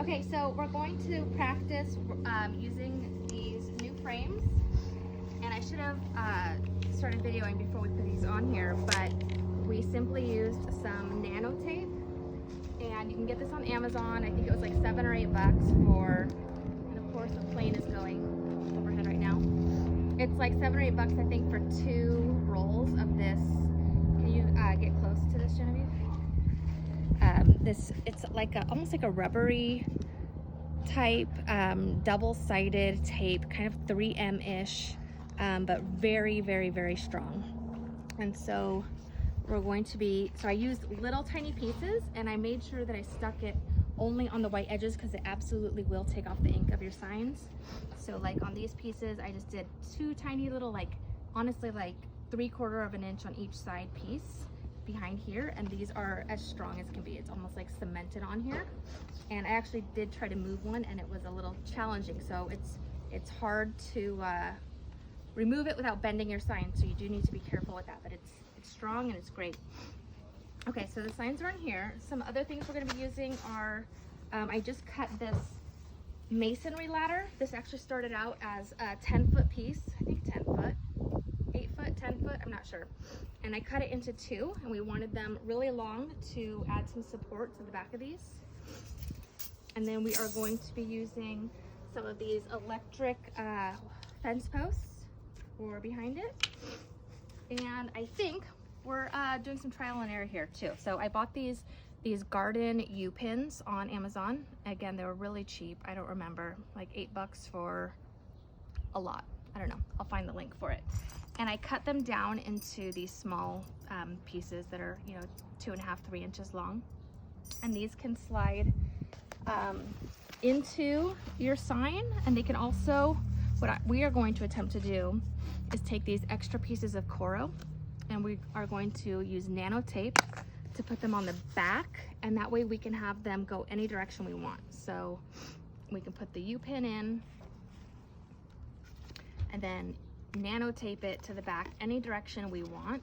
Okay, so we're going to practice using these new frames, and I should have started videoing before we put these on here, but we simply used some Nano Tape, and you can get this on Amazon. I think it was like $7 or $8 for, and of course the plane is going overhead right now. It's like $7 or $8 I think for 2 rolls of this. Can you get close to this, Genevieve? It's like almost like a rubbery type double-sided tape, kind of 3M-ish, but very, very, very strong. And so we're going to be, so I used little tiny pieces, and I made sure that I stuck it only on the white edges because it absolutely will take off the ink of your signs. So like on these pieces, I just did 2 tiny little, like honestly like 3/4 of an inch on each side piece behind here, and these are as strong as can be. It's almost like cemented on here, and I actually did try to move one and it was a little challenging, so it's hard to remove it without bending your sign, so you do need to be careful with that, but it's strong and it's great. Okay, so the signs are in here. Some other things we're going to be using are I just cut this Masonry Ladder. This actually started out as a 10-foot piece, I think 10 foot, 8 foot, 10 foot, I'm not sure. And I cut it into 2, and we wanted them really long to add some support to the back of these. And then we are going to be using some of these electric fence posts for behind it. And I think we're doing some trial and error here too. So I bought these garden U-pins on Amazon. Again, they were really cheap. I don't remember, like $8 for a lot. I don't know, I'll find the link for it. And I cut them down into these small pieces that are, you know, 2.5, 3 inches long. And these can slide into your sign, and they can also, we are going to attempt to do is take these extra pieces of Coro, and we are going to use Nano Tape to put them on the back, and that way we can have them go any direction we want. So we can put the U-pin in, and then Nano Tape it to the back any direction we want,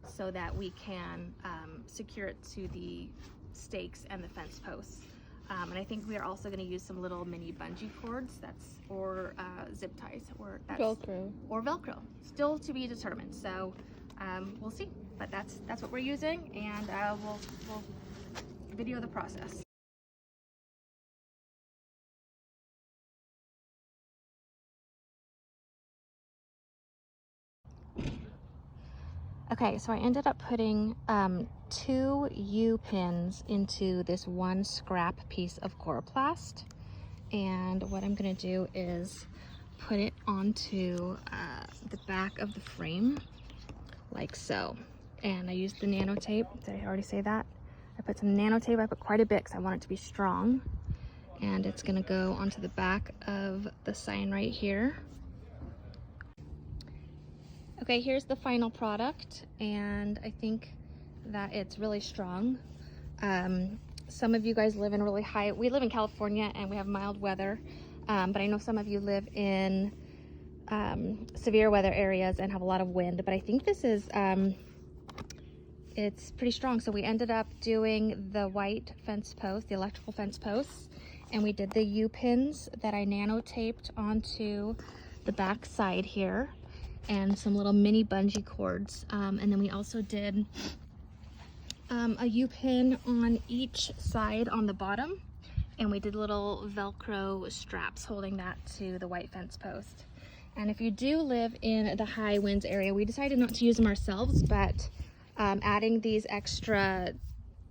so that we can secure it to the stakes and the fence posts. And I think we are also going to use some little mini bungee cords, or zip ties, or Velcro. Still to be determined. So we'll see. But that's what we're using, and we'll video the process. Okay, so I ended up putting 2 U-pins into this 1 scrap piece of coroplast, and what I'm going to do is put it onto the back of the frame like so. And I used the Nano Tape. Did I already say that? I put some Nano Tape. I put quite a bit because I want it to be strong, and it's going to go onto the back of the sign right here. Okay, here's the final product, and I think that it's really strong. Some of you guys live in really high, we live in California and we have mild weather, but I know some of you live in severe weather areas and have a lot of wind, but I think this is, it's pretty strong. So we ended up doing the white fence post, the electrical fence posts, and we did the U-pins that I Nano Taped onto the back side here, and some little mini bungee cords, and then we also did a U-pin on each side on the bottom, and we did little Velcro straps holding that to the white fence post. And if you do live in the high winds area, we decided not to use them ourselves, but adding these extra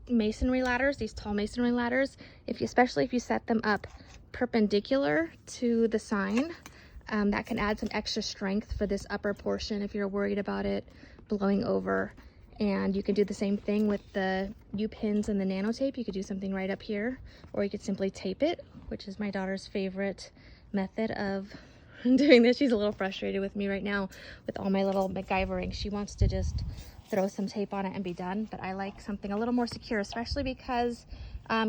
masonry ladders, these tall masonry ladders, especially if you set them up perpendicular to the sign, that can add some extra strength for this upper portion if you're worried about it blowing over. And you can do the same thing with the U-pins and the Nano Tape. You could do something right up here, or you could simply tape it, which is my daughter's favorite method of doing this. She's a little frustrated with me right now with all my little MacGyvering. She wants to just throw some tape on it and be done, but I like something a little more secure, especially because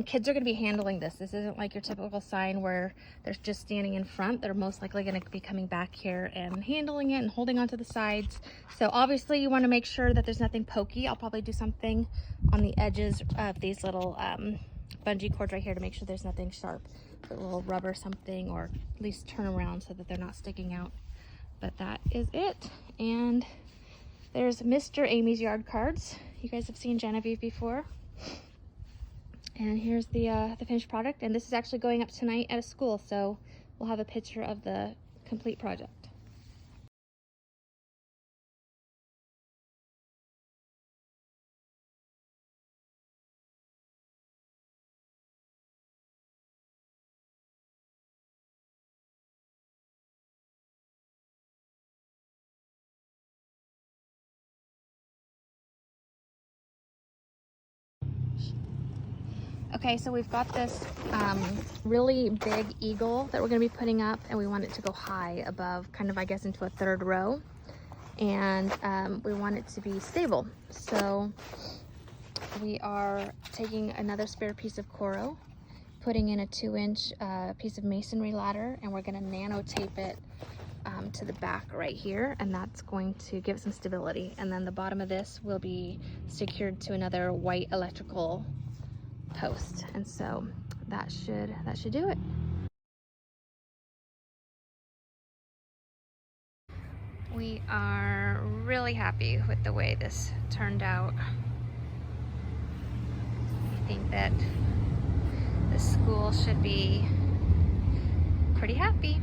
kids are going to be handling this. This isn't like your typical sign where they're just standing in front. They're most likely going to be coming back here and handling it and holding onto the sides. So obviously you want to make sure that there's nothing pokey. I'll probably do something on the edges of these little bungee cords right here to make sure there's nothing sharp. Put a little rubber something, or at least turn around so that they're not sticking out. But that is it. And there's Mr. Amy's Yard cards. You guys have seen Genevieve before. And here's the finished product. And this is actually going up tonight at a school, so we'll have a picture of the complete project. Okay, so we've got this really big eagle that we're going to be putting up, and we want it to go high above, kind of, I guess, into a third row. And we want it to be stable. So we are taking another spare piece of Coro, putting in a 2-inch piece of Masonry Ladder, and we're going to nano tape it to the back right here, and that's going to give it some stability. And then the bottom of this will be secured to another white electrical post, and so that should do it. We are really happy with the way this turned out. I think that the school should be pretty happy.